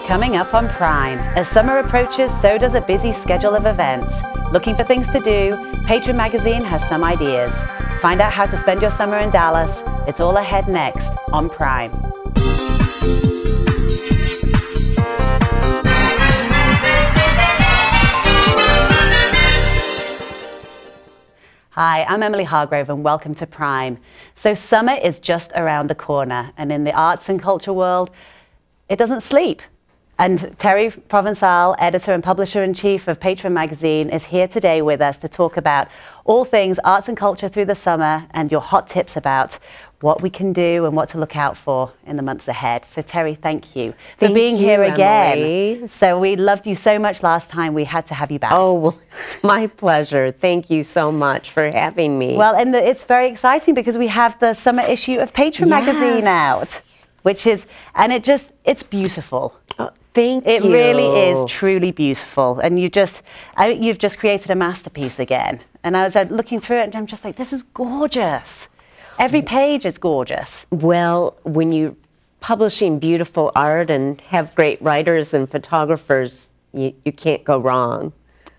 Coming up on Prime. As summer approaches, so does a busy schedule of events. Looking for things to do? Patron Magazine has some ideas. Find out how to spend your summer in Dallas. It's all ahead next on Prime. Hi, I'm Emily Hargrove and welcome to Prime. So summer is just around the corner, and in the arts and culture world, it doesn't sleep. And Terri Provencal, editor and publisher-in-chief of Patron Magazine, is here today with us to talk about all things arts and culture through the summer and your hot tips about what we can do and what to look out for in the months ahead. So Terri, thank you for being here again. Emily. So we loved you so much last time, we had to have you back. Oh, well, it's my pleasure. Thank you so much for having me. Well, and it's very exciting because we have the summer issue of Patron Magazine out, which is, and it's beautiful. Oh, thank you. It really is truly beautiful, and you've just created a masterpiece again. And I was looking through it, and I'm just like, this is gorgeous. Every page is gorgeous. Well, when you're publishing beautiful art and have great writers and photographers, you can't go wrong.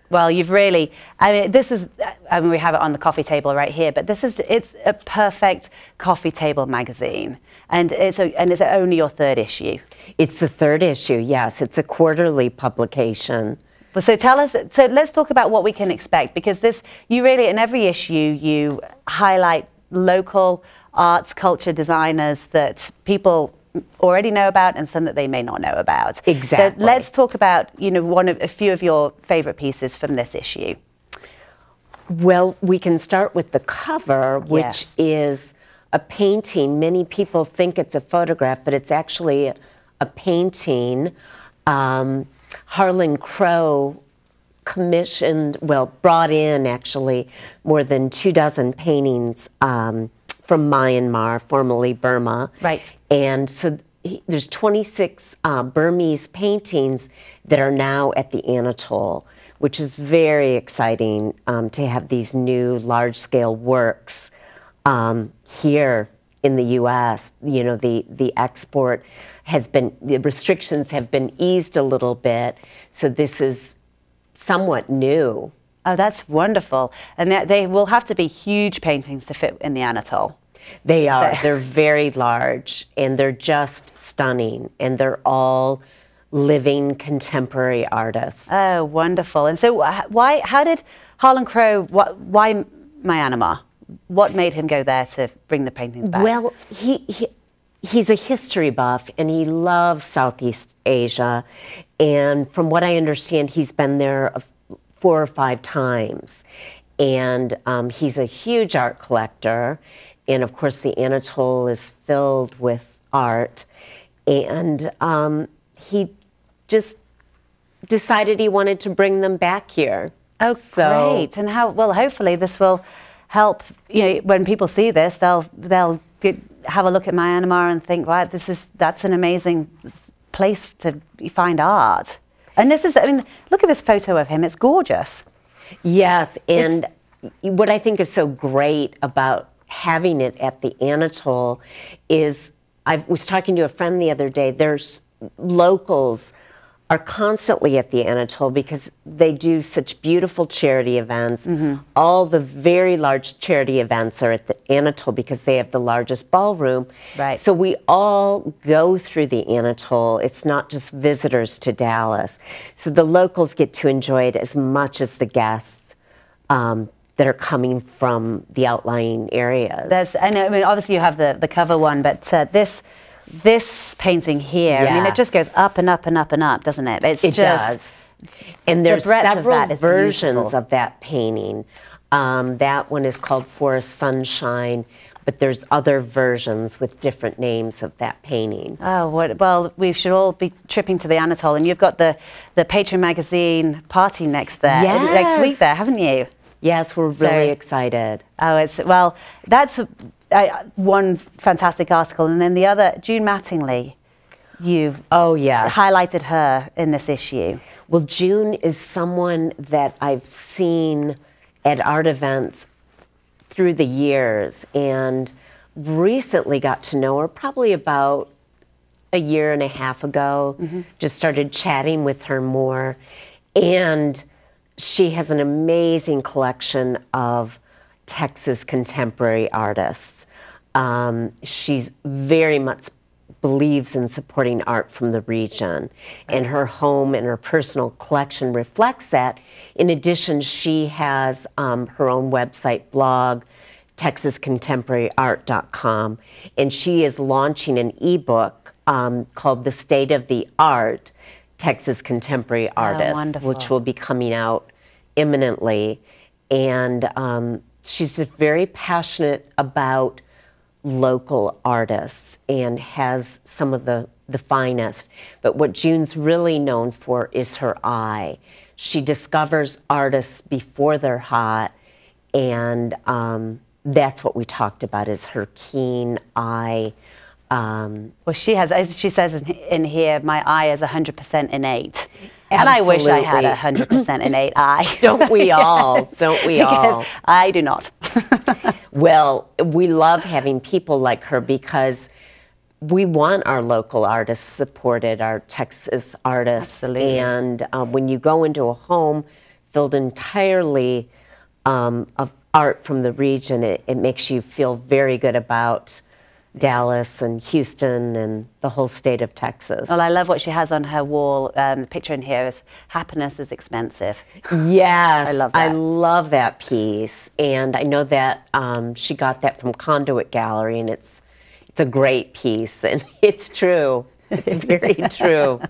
Well, you've really, I mean, we have it on the coffee table right here, but it's a perfect coffee table magazine. And it's only your third issue. It's the third issue, yes. It's a quarterly publication. Well, so let's talk about what we can expect, because you really, in every issue, you highlight local arts, culture designers that people already know about and some that they may not know about. Exactly. So let's talk about, a few of your favorite pieces from this issue. Well, we can start with the cover, which is a painting. Many people think it's a photograph, but it's actually a painting. Harlan Crow brought in actually more than 24 paintings from Myanmar, formerly Burma. Right. And so there's 26 Burmese paintings that are now at the Anatole, which is very exciting to have these new large-scale works here in the U.S. The export the restrictions have been eased a little bit, so this is somewhat new. Oh, that's wonderful. And they will have to be huge paintings to fit in the Anatole. They are. They're very large, and they're just stunning, and they're all living contemporary artists. Oh, wonderful. And so how did Harlan Crow, why Myanmar? What made him go there to bring the paintings back? Well, he's a history buff, and he loves Southeast Asia. And from what I understand, he's been there 4 or 5 times. And he's a huge art collector. And of course, the Anatole is filled with art. And he just decided he wanted to bring them back here. Oh, great. And hopefully this will help, when people see this, they'll have a look at Myanmar and think, wow, that's an amazing place to find art. And look at this photo of him. It's gorgeous. Yes, and what I think is so great about having it at the Anatole is, I was talking to a friend the other day, there's locals are constantly at the Anatole because they do such beautiful charity events. Mm-hmm. All the very large charity events are at the Anatole because they have the largest ballroom. Right. So we all go through the Anatole. It's not just visitors to Dallas. So the locals get to enjoy it as much as the guests that are coming from the outlying areas. Obviously you have the cover one, but this painting here, yes. It just goes up and up and up and up, doesn't it? It does. And there's several versions of that painting. That one is called Forest Sunshine, but there's other versions with different names of that painting. Oh, well, we should all be tripping to the Anatole, and you've got the Patron Magazine party next week there, haven't you? Yes, we're really excited. Oh, that's one fantastic article, and then the other, June Mattingley, you've highlighted her in this issue. Well, June is someone that I've seen at art events through the years, and recently got to know her probably about a year and a half ago. Just started chatting with her more. And she has an amazing collection of Texas contemporary artists. She's very much believes in supporting art from the region, and her home and her personal collection reflects that. In addition, she has her own website, blog, texascontemporaryart.com, and she is launching an ebook called The State of the Art, Texas Contemporary Artists, which will be coming out imminently. And she's just very passionate about local artists and has some of the finest. But what June's really known for is her eye. She discovers artists before they're hot, and that's what we talked about, is her keen eye. Well, she has, as she says in here, my eye is 100% innate. And I wish I had a 100% innate eye. Don't we all? Don't we all? Because I do not. Well, we love having people like her because we want our local artists supported, our Texas artists. Absolutely. And when you go into a home filled entirely of art from the region, it makes you feel very good about Dallas and Houston and the whole state of Texas. Well, I love what she has on her wall. The picture in here is "Happiness is expensive." Yes, I love that. I love that piece, and I know that she got that from Conduit Gallery, and it's a great piece, and it's true. It's very true.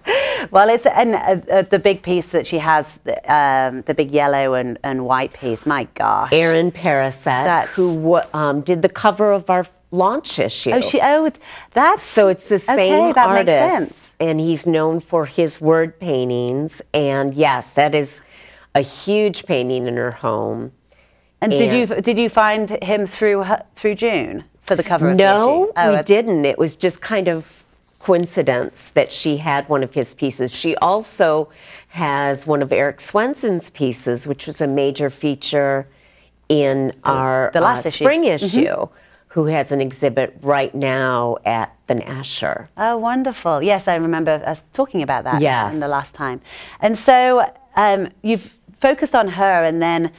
Well, it's the big piece that she has, the big yellow and white piece. My gosh, Aaron Parasat, who did the cover of our launch issue. That's so it's the same that artist, makes sense. And he's known for his word paintings. And yes, that is a huge painting in her home. And did you find him through June for the cover of the issue? No, we didn't. It was just kind of coincidence that she had one of his pieces. She also has one of Eric Swenson's pieces, which was a major feature in our the last spring issue. Who has an exhibit right now at the Nasher. Oh, wonderful. Yes, I remember us talking about that in the last time. And so you've focused on her, and then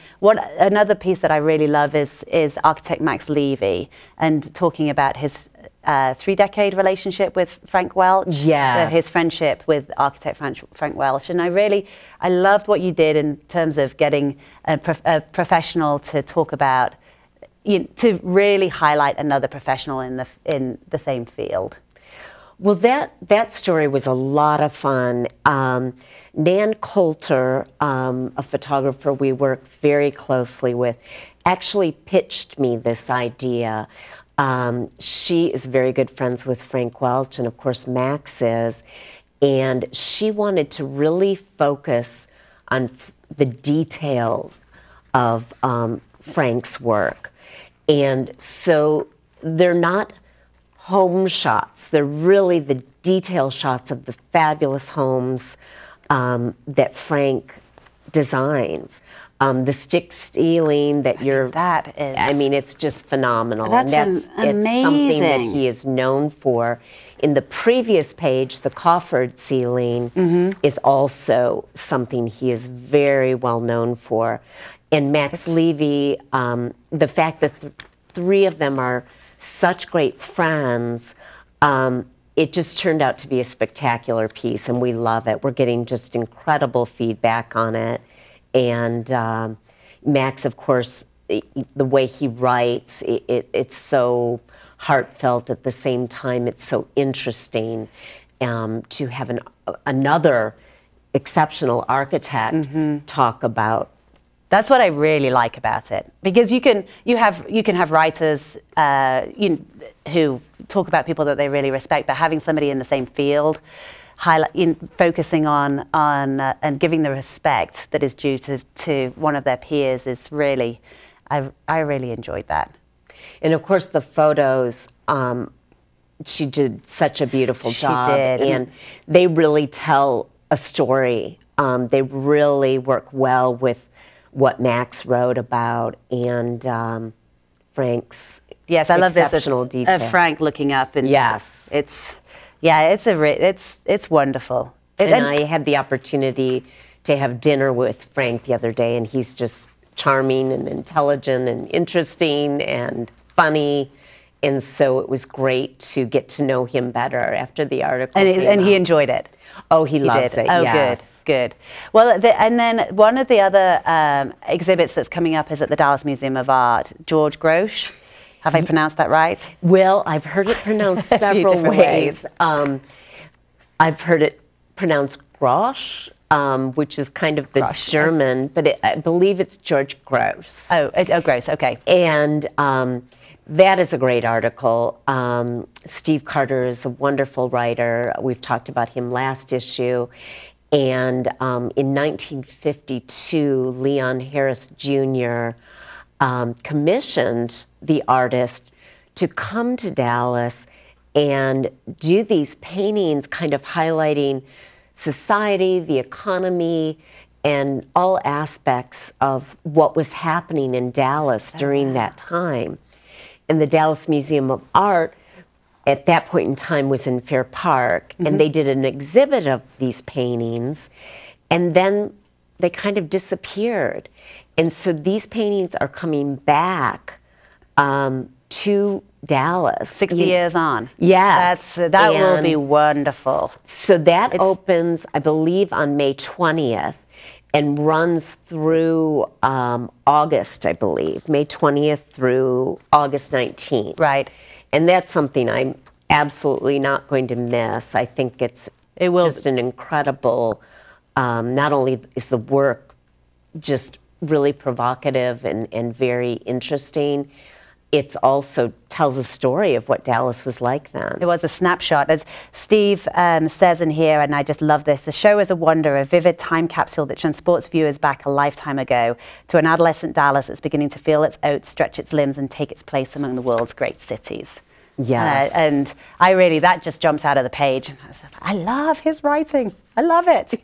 another piece that I really love is architect Max Levy, and talking about his 3-decade relationship with Frank Welch. Yes. So his friendship with architect Frank Welch. And I loved what you did in terms of getting a professional to talk about, to really highlight another professional in the same field. Well, that story was a lot of fun. Nan Coulter, a photographer we work very closely with, actually pitched me this idea. She is very good friends with Frank Welch, and of course Max is, and she wanted to really focus on the details of Frank's work. And so they're not home shots, they're really the detail shots of the fabulous homes that Frank designs. The stick steeling that I mean, it's just phenomenal. It's something that he is known for. In the previous page, the coffered ceiling is also something he is very well known for. And Max Levy, the fact that three of them are such great friends, it just turned out to be a spectacular piece, and we love it. We're getting just incredible feedback on it. And Max, of course, the way he writes, it's so heartfelt. At the same time, it's so interesting to have another exceptional architect talk about. That's what I really like about it, because you can have writers who talk about people that they really respect, but having somebody in the same field, focusing on and giving the respect that is due to one of their peers is really, I really enjoyed that. And of course the photos, she did such a beautiful job. She did. And they really tell a story. They really work well with what Max wrote about, and Frank's I love this exceptional detail. Frank looking up, and yes, it's Yeah, it's wonderful. And I had the opportunity to have dinner with Frank the other day, and he's just charming and intelligent and interesting and funny. And so it was great to get to know him better after the article came And out. he enjoyed it. Oh, he loves it. Oh, yes. good. Well, and then one of the other exhibits that's coming up is at the Dallas Museum of Art. George Grosz. Have I pronounced that right? Well, I've heard it pronounced several ways. I've heard it pronounced Grosz, which is kind of the Grosz. German, but I believe it's George Grosz. Oh, Grosz, okay. And that is a great article. Steve Carter is a wonderful writer. We've talked about him last issue. And in 1952, Leon Harris Jr. Commissioned the artist to come to Dallas and do these paintings kind of highlighting society, the economy, and all aspects of what was happening in Dallas during that time. And the Dallas Museum of Art at that point in time was in Fair Park, and they did an exhibit of these paintings, and then they kind of disappeared. And so these paintings are coming back to Dallas. 60 years on. Yes. That will be wonderful. So that opens, I believe, on May 20th and runs through August, I believe, May 20th through August 19th. Right. And that's something I'm absolutely not going to miss. I think it's just an incredible, not only is the work just really provocative and very interesting, it also tells a story of what Dallas was like then. It was a snapshot. As Steve says in here, and I just love this, the show is a wonder, a vivid time capsule that transports viewers back a lifetime ago to an adolescent Dallas that's beginning to feel its oats, stretch its limbs, and take its place among the world's great cities. Yes. And that just jumped out of the page. And I was like, I love his writing. I love it.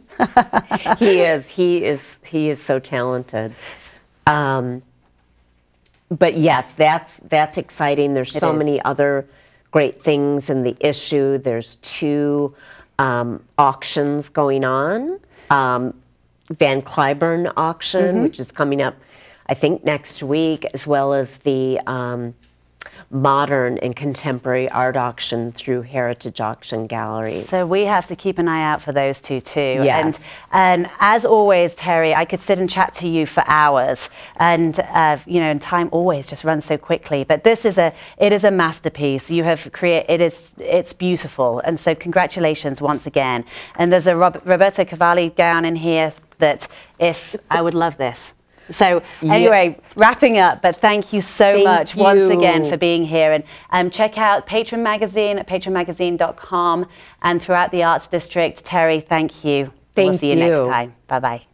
He is so talented. But yes, that's exciting. There's so many other great things in the issue. There's 2 auctions going on. Van Cliburn auction, which is coming up, I think, next week, as well as the modern and contemporary art auction through Heritage Auction Galleries. So we have to keep an eye out for those 2 too. Yes. And as always, Terri, I could sit and chat to you for hours, and and time always just runs so quickly. But it is a masterpiece. You have created. It's beautiful, and so congratulations once again. And there's a Roberto Cavalli gown in here that I would love this. So anyway, wrapping up, but thank you so much once again for being here. And check out Patron Magazine at patronmagazine.com and throughout the Arts District. Terri, thank you. We'll see you next time. Bye-bye.